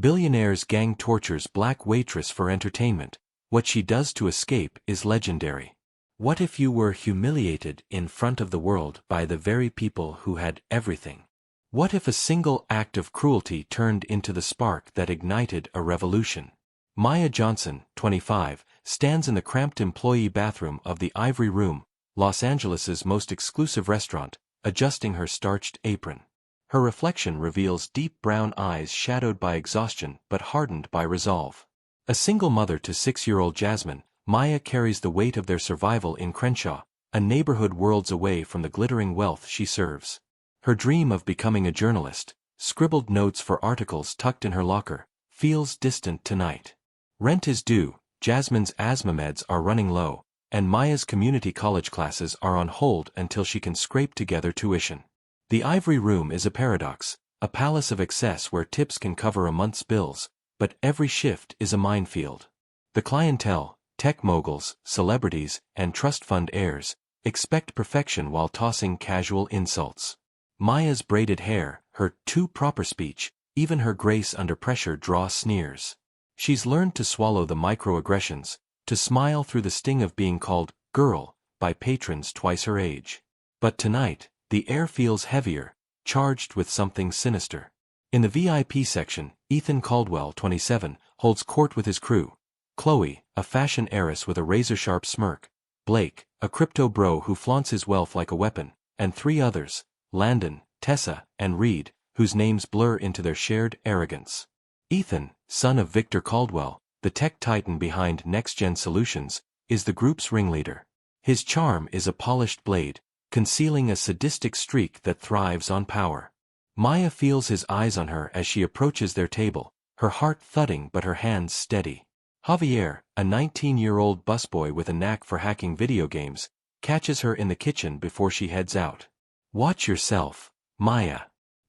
Billionaire's gang tortures Black Waitress for entertainment. What she does to escape is legendary. What if you were humiliated in front of the world by the very people who had everything? What if a single act of cruelty turned into the spark that ignited a revolution? Maya Johnson, 25, stands in the cramped employee bathroom of the Ivory Room, Los Angeles's most exclusive restaurant, adjusting her starched apron. Her reflection reveals deep brown eyes shadowed by exhaustion but hardened by resolve. A single mother to 6-year-old Jasmine, Maya carries the weight of their survival in Crenshaw, a neighborhood worlds away from the glittering wealth she serves. Her dream of becoming a journalist, scribbled notes for articles tucked in her locker, feels distant tonight. Rent is due, Jasmine's asthma meds are running low, and Maya's community college classes are on hold until she can scrape together tuition. The Ivory Room is a paradox, a palace of excess where tips can cover a month's bills, but every shift is a minefield. The clientele, tech moguls, celebrities, and trust fund heirs, expect perfection while tossing casual insults. Maya's braided hair, her too proper speech, even her grace under pressure draw sneers. She's learned to swallow the microaggressions, to smile through the sting of being called girl by patrons twice her age. But tonight, the air feels heavier, charged with something sinister. In the VIP section, Ethan Caldwell, 27, holds court with his crew. Chloe, a fashion heiress with a razor-sharp smirk. Blake, a crypto bro who flaunts his wealth like a weapon. And 3 others, Landon, Tessa, and Reed, whose names blur into their shared arrogance. Ethan, son of Victor Caldwell, the tech titan behind Next Gen Solutions, is the group's ringleader. His charm is a polished blade, concealing a sadistic streak that thrives on power. Maya feels his eyes on her as she approaches their table, her heart thudding but her hands steady. Javier, a 19-year-old busboy with a knack for hacking video games, catches her in the kitchen before she heads out. "Watch yourself, Maya.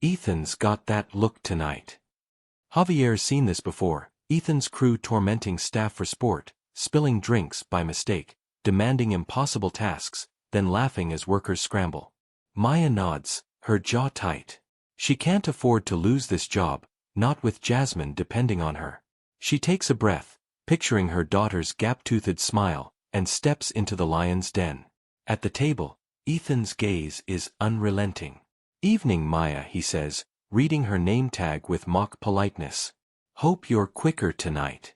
Ethan's got that look tonight." Javier's seen this before, Ethan's crew tormenting staff for sport, spilling drinks by mistake, demanding impossible tasks, then laughing as workers scramble. Maya nods, her jaw tight. She can't afford to lose this job, not with Jasmine depending on her. She takes a breath, picturing her daughter's gap-toothed smile, and steps into the lion's den. At the table, Ethan's gaze is unrelenting. "Evening, Maya," he says, reading her name tag with mock politeness. "Hope you're quicker tonight."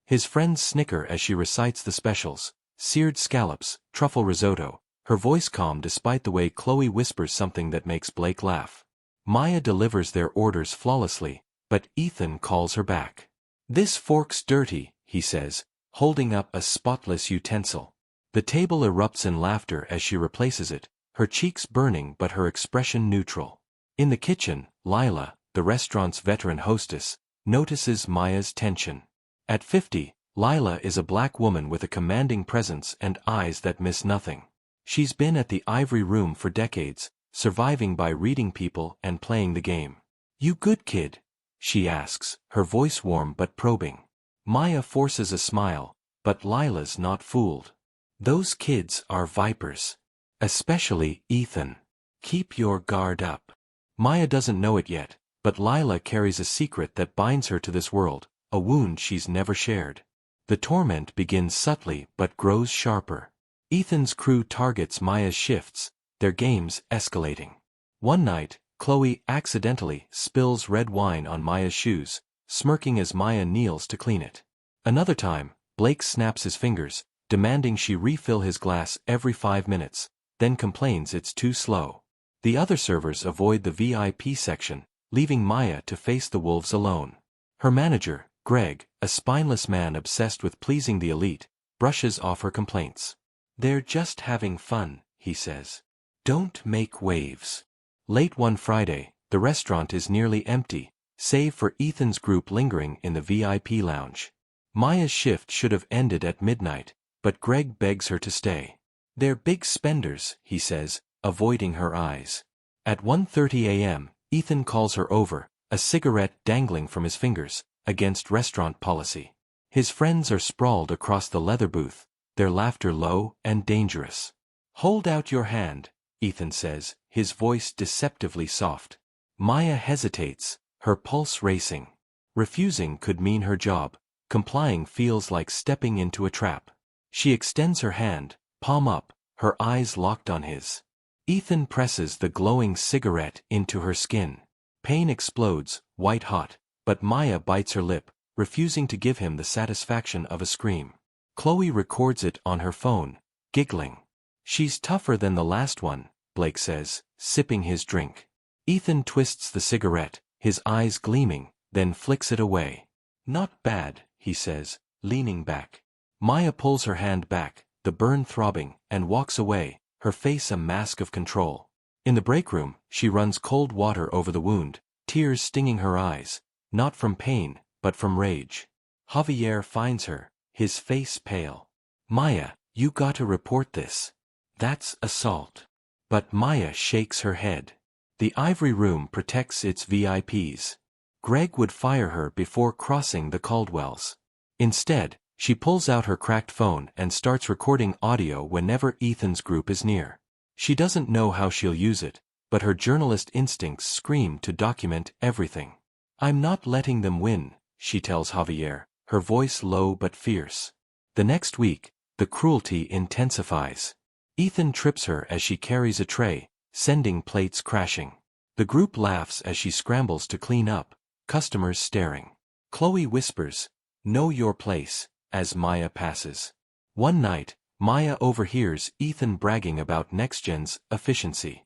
His friends snicker as she recites the specials, seared scallops, truffle risotto, her voice calm despite the way Chloe whispers something that makes Blake laugh. Maya delivers their orders flawlessly, but Ethan calls her back. "This fork's dirty," he says, holding up a spotless utensil. The table erupts in laughter as she replaces it, her cheeks burning but her expression neutral. In the kitchen, Lila, the restaurant's veteran hostess, notices Maya's tension. At 50, Lila is a black woman with a commanding presence and eyes that miss nothing. She's been at the Ivory Room for decades, surviving by reading people and playing the game. "You good kid?" she asks, her voice warm but probing. Maya forces a smile, but Lila's not fooled. "Those kids are vipers. Especially Ethan. Keep your guard up." Maya doesn't know it yet, but Lila carries a secret that binds her to this world, a wound she's never shared. The torment begins subtly but grows sharper. Ethan's crew targets Maya's shifts, their games escalating. One night, Chloe accidentally spills red wine on Maya's shoes, smirking as Maya kneels to clean it. Another time, Blake snaps his fingers, demanding she refill his glass every 5 minutes, then complains it's too slow. The other servers avoid the VIP section, leaving Maya to face the wolves alone. Her manager, Greg, a spineless man obsessed with pleasing the elite, brushes off her complaints. "They're just having fun," he says. "Don't make waves." Late one Friday, the restaurant is nearly empty, save for Ethan's group lingering in the VIP lounge. Maya's shift should have ended at midnight, but Greg begs her to stay. "They're big spenders," he says, avoiding her eyes. At 1:30 a.m., Ethan calls her over, a cigarette dangling from his fingers, against restaurant policy. His friends are sprawled across the leather booth, their laughter low and dangerous. "Hold out your hand," Ethan says, his voice deceptively soft. Maya hesitates, her pulse racing. Refusing could mean her job. Complying feels like stepping into a trap. She extends her hand, palm up, her eyes locked on his. Ethan presses the glowing cigarette into her skin. Pain explodes, white hot, but Maya bites her lip, refusing to give him the satisfaction of a scream. Chloe records it on her phone, giggling. "She's tougher than the last one," Blake says, sipping his drink. Ethan twists the cigarette, his eyes gleaming, then flicks it away. "Not bad," he says, leaning back. Maya pulls her hand back, the burn throbbing, and walks away, her face a mask of control. In the break room, she runs cold water over the wound, tears stinging her eyes, not from pain, but from rage. Javier finds her, his face pale. "Maya, you gotta report this. That's assault." But Maya shakes her head. The ivory room protects its VIPs. Greg would fire her before crossing the Caldwells. Instead, she pulls out her cracked phone and starts recording audio whenever Ethan's group is near. She doesn't know how she'll use it, but her journalist instincts scream to document everything. "I'm not letting them win," she tells Javier, her voice low but fierce. The next week, the cruelty intensifies. Ethan trips her as she carries a tray, sending plates crashing. The group laughs as she scrambles to clean up, customers staring. Chloe whispers, "Know your place," as Maya passes. One night, Maya overhears Ethan bragging about NextGen's efficiency.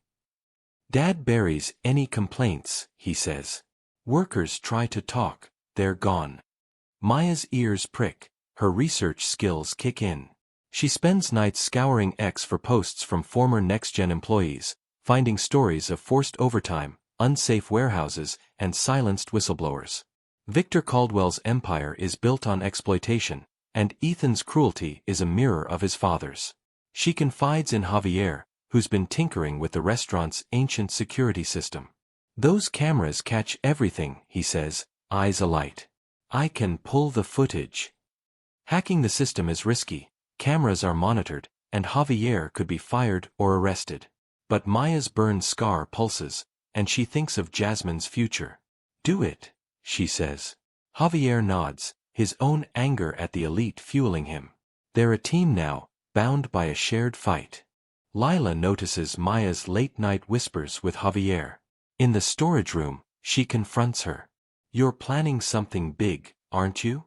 "Dad buries any complaints," he says. "Workers try to talk, they're gone." Maya's ears prick, her research skills kick in. She spends nights scouring X for posts from former NextGen employees, finding stories of forced overtime, unsafe warehouses, and silenced whistleblowers. Victor Caldwell's empire is built on exploitation, and Ethan's cruelty is a mirror of his father's. She confides in Javier, who's been tinkering with the restaurant's ancient security system. "Those cameras catch everything," he says, eyes alight. "I can pull the footage." Hacking the system is risky, cameras are monitored, and Javier could be fired or arrested. But Maya's burned scar pulses, and she thinks of Jasmine's future. "Do it," she says. Javier nods, his own anger at the elite fueling him. They're a team now, bound by a shared fight. Lila notices Maya's late-night whispers with Javier. In the storage room, she confronts her. "You're planning something big, aren't you?"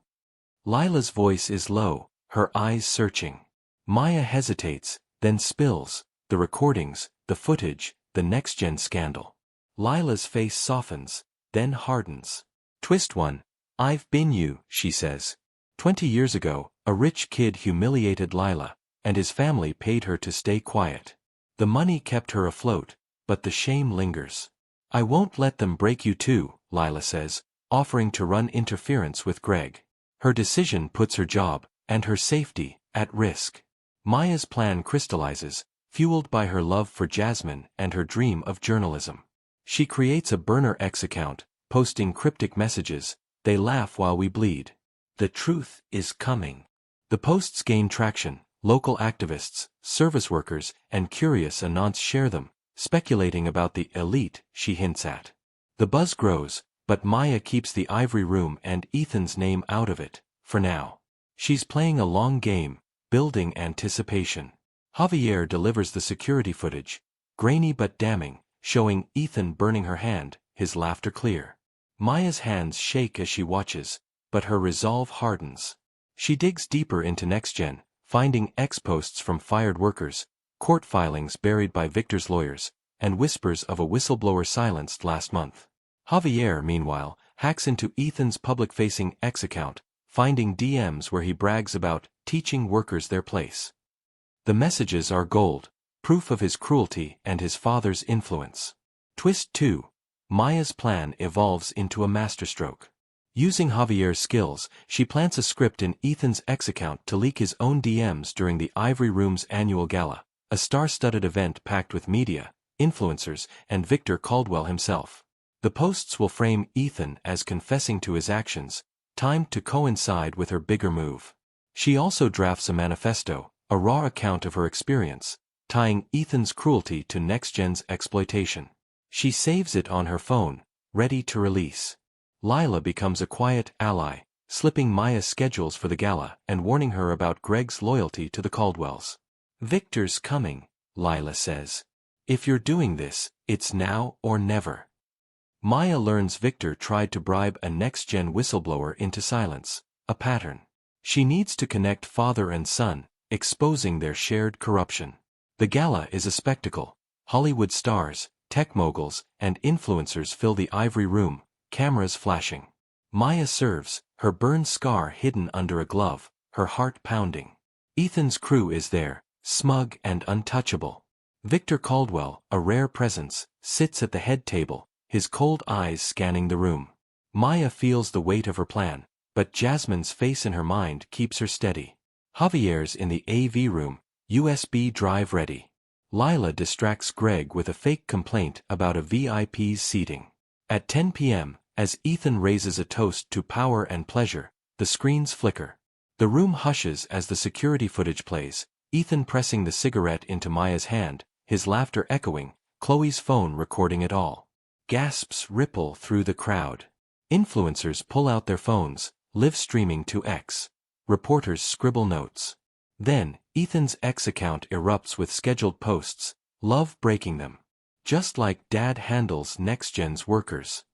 Lila's voice is low, her eyes searching. Maya hesitates, then spills, the recordings, the footage, the NextGen scandal. Lila's face softens, then hardens. Twist 1. "I've been you," she says. 20 years ago, a rich kid humiliated Lila, and his family paid her to stay quiet. The money kept her afloat, but the shame lingers. "I won't let them break you too," Lila says, offering to run interference with Greg. Her decision puts her job, and her safety, at risk. Maya's plan crystallizes, fueled by her love for Jasmine and her dream of journalism. She creates a burner X account, posting cryptic messages, "They laugh while we bleed. The truth is coming." The posts gain traction, local activists, service workers, and curious anons share them, speculating about the elite she hints at. The buzz grows, but Maya keeps the ivory room and Ethan's name out of it, for now. She's playing a long game, building anticipation. Javier delivers the security footage, grainy but damning, showing Ethan burning her hand, his laughter clear. Maya's hands shake as she watches, but her resolve hardens. She digs deeper into NextGen, finding X posts from fired workers, court filings buried by Victor's lawyers, and whispers of a whistleblower silenced last month. Javier, meanwhile, hacks into Ethan's public-facing X account, finding DMs where he brags about teaching workers their place. The messages are gold, proof of his cruelty and his father's influence. Twist 2. Maya's plan evolves into a masterstroke. Using Javier's skills, she plants a script in Ethan's X account to leak his own DMs during the Ivory Room's annual gala, a star-studded event packed with media, influencers, and Victor Caldwell himself. The posts will frame Ethan as confessing to his actions, timed to coincide with her bigger move. She also drafts a manifesto, a raw account of her experience, tying Ethan's cruelty to NextGen's exploitation. She saves it on her phone, ready to release. Lila becomes a quiet ally, slipping Maya's schedules for the gala and warning her about Greg's loyalty to the Caldwells. "Victor's coming," Lila says. "If you're doing this, it's now or never." Maya learns Victor tried to bribe a next-gen whistleblower into silence, a pattern. She needs to connect father and son, exposing their shared corruption. The gala is a spectacle. Hollywood stars, tech moguls, and influencers fill the ivory room, cameras flashing. Maya serves, her burned scar hidden under a glove, her heart pounding. Ethan's crew is there, smug and untouchable. Victor Caldwell, a rare presence, sits at the head table, his cold eyes scanning the room. Maya feels the weight of her plan, but Jasmine's face in her mind keeps her steady. Javier's in the AV room, USB drive ready. Lila distracts Greg with a fake complaint about a VIP's seating. At 10 p.m., as Ethan raises a toast to power and pleasure, the screens flicker. The room hushes as the security footage plays, Ethan pressing the cigarette into Maya's hand, his laughter echoing, Chloe's phone recording it all. Gasps ripple through the crowd. Influencers pull out their phones, live streaming to X. Reporters scribble notes. Then, Ethan's X account erupts with scheduled posts, love breaking them. Just like Dad handles next-gen's workers.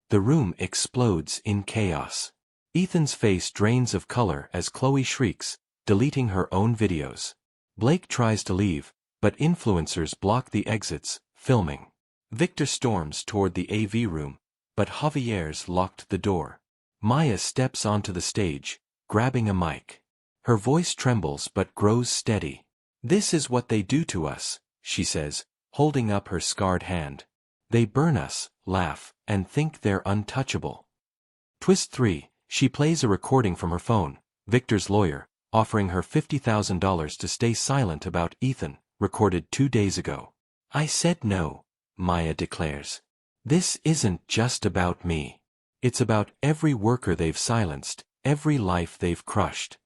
The room explodes in chaos. Ethan's face drains of color as Chloe shrieks, deleting her own videos. Blake tries to leave, but influencers block the exits, filming. Victor storms toward the AV room, but Javier's locked the door. Maya steps onto the stage, grabbing a mic. Her voice trembles but grows steady. "This is what they do to us," she says, holding up her scarred hand. "They burn us, laugh, and think they're untouchable." Twist 3, she plays a recording from her phone, Victor's lawyer, offering her $50,000 to stay silent about Ethan, recorded 2 days ago. "I said no," Maya declares. "This isn't just about me. It's about every worker they've silenced, every life they've crushed."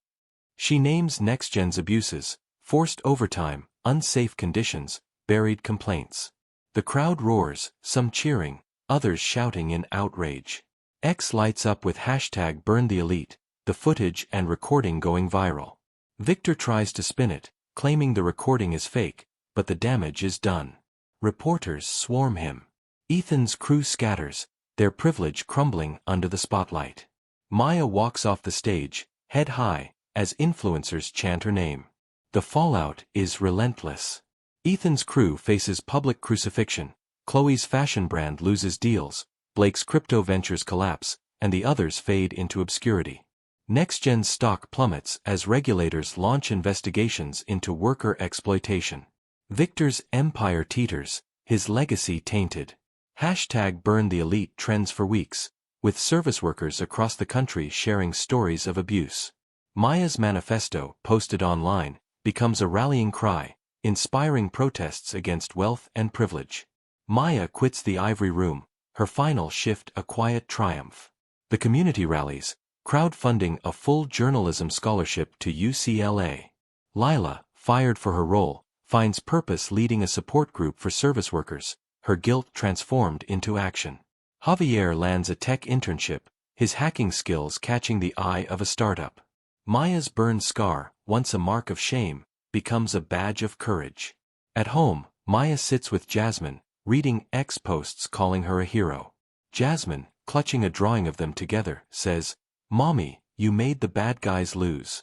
She names NextGen's abuses, forced overtime, unsafe conditions, buried complaints. The crowd roars, some cheering, others shouting in outrage. X lights up with hashtag #BurnTheElite, the footage and recording going viral. Victor tries to spin it, claiming the recording is fake, but the damage is done. Reporters swarm him. Ethan's crew scatters, their privilege crumbling under the spotlight. Maya walks off the stage, head high, as influencers chant her name. The fallout is relentless. Ethan's crew faces public crucifixion, Chloe's fashion brand loses deals, Blake's crypto ventures collapse, and the others fade into obscurity. NextGen's stock plummets as regulators launch investigations into worker exploitation. Victor's empire teeters, his legacy tainted. Hashtag #BurnTheElite trends for weeks, with service workers across the country sharing stories of abuse. Maya's manifesto, posted online, becomes a rallying cry, inspiring protests against wealth and privilege. Maya quits the ivory room, her final shift a quiet triumph. The community rallies, crowdfunding a full journalism scholarship to UCLA. Lila, fired for her role, finds purpose leading a support group for service workers, her guilt transformed into action. Javier lands a tech internship, his hacking skills catching the eye of a startup. Maya's burned scar, once a mark of shame, becomes a badge of courage. At home, Maya sits with Jasmine, reading X posts calling her a hero. Jasmine, clutching a drawing of them together, says, "Mommy, you made the bad guys lose."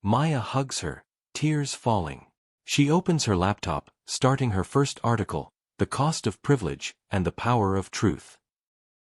Maya hugs her, tears falling. She opens her laptop, starting her first article, "The Cost of Privilege and the Power of Truth."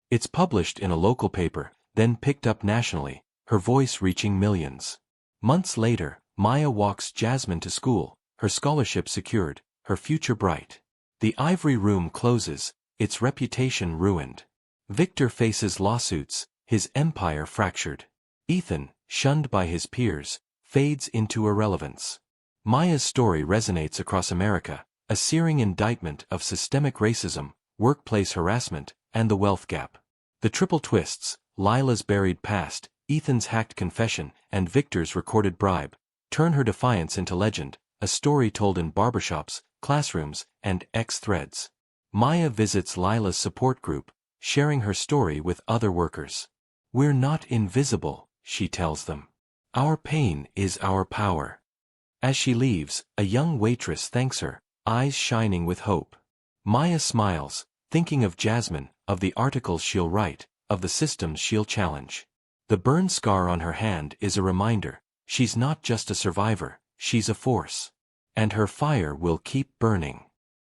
It's published in a local paper, then picked up nationally, her voice reaching millions. Months later, Maya walks Jasmine to school, her scholarship secured, her future bright. The ivory room closes, its reputation ruined. Victor faces lawsuits, his empire fractured. Ethan, shunned by his peers, fades into irrelevance. Maya's story resonates across America, a searing indictment of systemic racism, workplace harassment, and the wealth gap. The triple twists, Lila's buried past, Ethan's hacked confession, and Victor's recorded bribe, turn her defiance into legend, a story told in barbershops, classrooms, and X threads. Maya visits Lila's support group, sharing her story with other workers. "We're not invisible," she tells them. "Our pain is our power." As she leaves, a young waitress thanks her, eyes shining with hope. Maya smiles, thinking of Jasmine, of the articles she'll write, of the systems she'll challenge. The burn scar on her hand is a reminder, she's not just a survivor, she's a force. And her fire will keep burning.